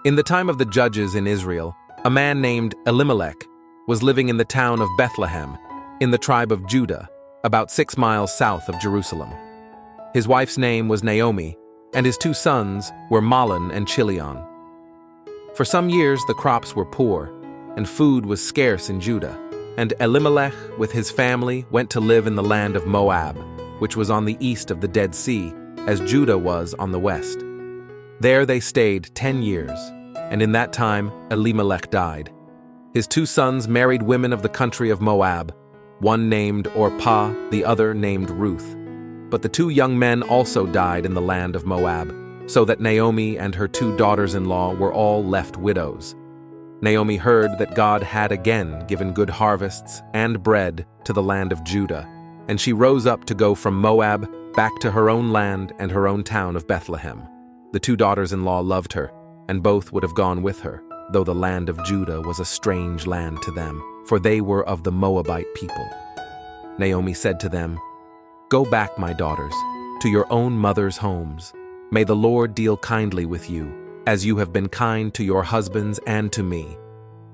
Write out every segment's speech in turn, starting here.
In the time of the judges in Israel, a man named Elimelech was living in the town of Bethlehem, in the tribe of Judah, about 6 miles south of Jerusalem. His wife's name was Naomi, and his 2 sons were Mahlon and Chilion. For some years the crops were poor, and food was scarce in Judah, and Elimelech with his family went to live in the land of Moab, which was on the east of the Dead Sea, as Judah was on the west. There they stayed 10 years, and in that time Elimelech died. His 2 sons married women of the country of Moab, one named Orpah, the other named Ruth. But the 2 young men also died in the land of Moab, so that Naomi and her 2 daughters-in-law were all left widows. Naomi heard that God had again given good harvests and bread to the land of Judah, and she rose up to go from Moab back to her own land and her own town of Bethlehem. The 2 daughters-in-law loved her, and both would have gone with her, though the land of Judah was a strange land to them, for they were of the Moabite people. Naomi said to them, "Go back, my daughters, to your own mother's homes. May the Lord deal kindly with you, as you have been kind to your husbands and to me.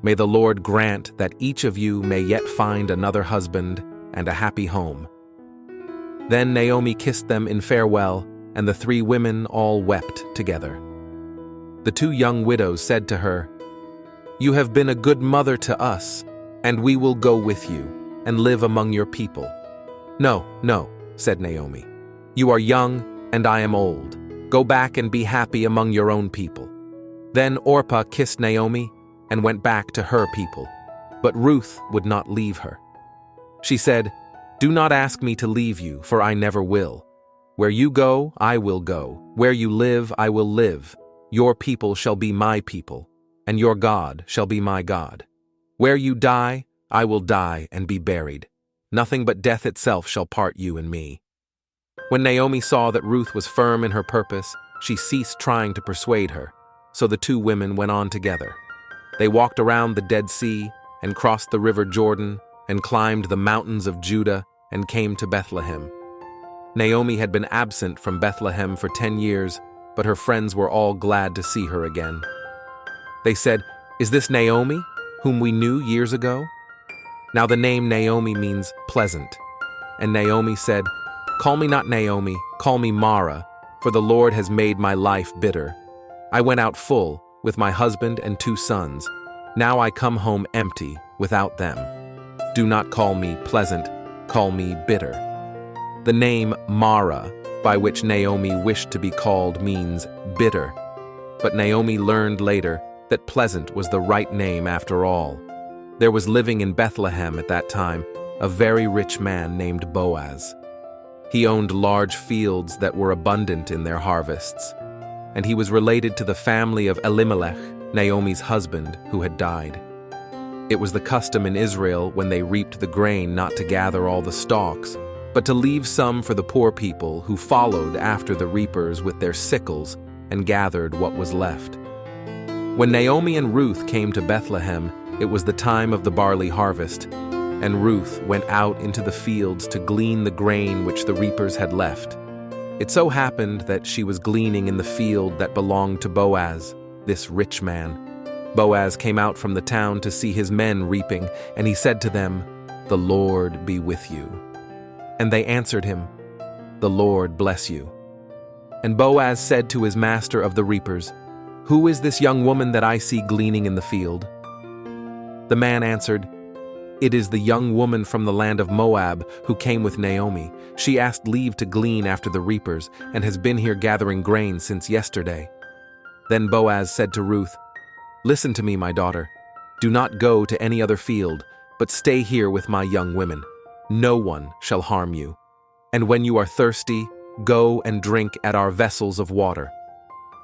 May the Lord grant that each of you may yet find another husband and a happy home." Then Naomi kissed them in farewell, and the 3 women all wept together. The 2 young widows said to her, "You have been a good mother to us, and we will go with you and live among your people." "No, no," said Naomi. "You are young, and I am old. Go back and be happy among your own people." Then Orpah kissed Naomi and went back to her people, but Ruth would not leave her. She said, "Do not ask me to leave you, for I never will. Where you go, I will go. Where you live, I will live. Your people shall be my people, and your God shall be my God. Where you die, I will die and be buried. Nothing but death itself shall part you and me." When Naomi saw that Ruth was firm in her purpose, she ceased trying to persuade her, so the 2 women went on together. They walked around the Dead Sea and crossed the river Jordan and climbed the mountains of Judah and came to Bethlehem. Naomi had been absent from Bethlehem for 10 years, but her friends were all glad to see her again. They said, "Is this Naomi, whom we knew years ago?" Now the name Naomi means pleasant. And Naomi said, "Call me not Naomi, call me Mara, for the Lord has made my life bitter. I went out full, with my husband and 2 sons. Now I come home empty, without them. Do not call me pleasant, call me bitter." The name Mara, by which Naomi wished to be called, means bitter. But Naomi learned later that pleasant was the right name after all. There was living in Bethlehem at that time a very rich man named Boaz. He owned large fields that were abundant in their harvests, and he was related to the family of Elimelech, Naomi's husband, who had died. It was the custom in Israel when they reaped the grain not to gather all the stalks, but to leave some for the poor people who followed after the reapers with their sickles and gathered what was left. When Naomi and Ruth came to Bethlehem, it was the time of the barley harvest, and Ruth went out into the fields to glean the grain which the reapers had left. It so happened that she was gleaning in the field that belonged to Boaz, this rich man. Boaz came out from the town to see his men reaping, and he said to them, "The Lord be with you." And they answered him, "The Lord bless you." And Boaz said to his master of the reapers, "Who is this young woman that I see gleaning in the field?" The man answered, "It is the young woman from the land of Moab who came with Naomi. She asked leave to glean after the reapers and has been here gathering grain since yesterday." Then Boaz said to Ruth, "Listen to me, my daughter. Do not go to any other field, but stay here with my young women. No one shall harm you. And when you are thirsty, go and drink at our vessels of water."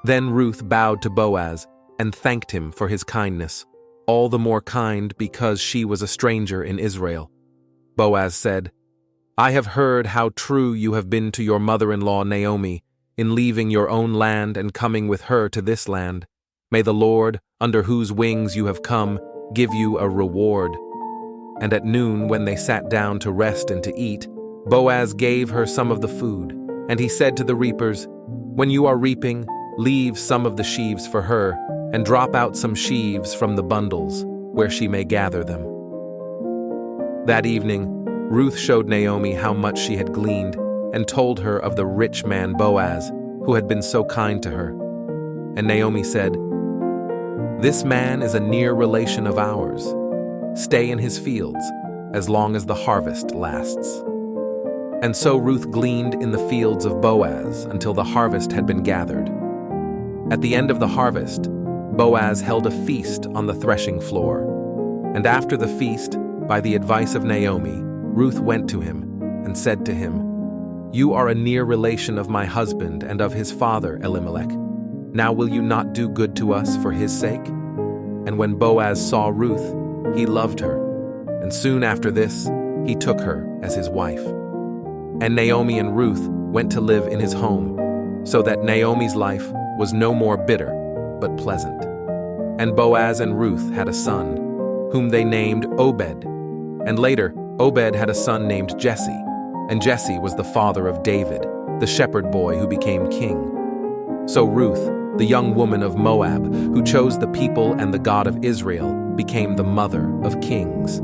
Then Ruth bowed to Boaz and thanked him for his kindness, all the more kind because she was a stranger in Israel. Boaz said, "I have heard how true you have been to your mother-in-law Naomi in leaving your own land and coming with her to this land. May the Lord, under whose wings you have come, give you a reward." And at noon, when they sat down to rest and to eat, Boaz gave her some of the food, and he said to the reapers, "When you are reaping, leave some of the sheaves for her, and drop out some sheaves from the bundles, where she may gather them." That evening, Ruth showed Naomi how much she had gleaned and told her of the rich man Boaz, who had been so kind to her. And Naomi said, "This man is a near relation of ours. Stay in his fields as long as the harvest lasts." And so Ruth gleaned in the fields of Boaz until the harvest had been gathered. At the end of the harvest, Boaz held a feast on the threshing floor. And after the feast, by the advice of Naomi, Ruth went to him and said to him, "You are a near relation of my husband and of his father, Elimelech. Now will you not do good to us for his sake?" And when Boaz saw Ruth, he loved her, and soon after this, he took her as his wife. And Naomi and Ruth went to live in his home, so that Naomi's life was no more bitter, but pleasant. And Boaz and Ruth had a son, whom they named Obed. And later, Obed had a son named Jesse, and Jesse was the father of David, the shepherd boy who became king. So Ruth, the young woman of Moab, who chose the people and the God of Israel, became the mother of kings.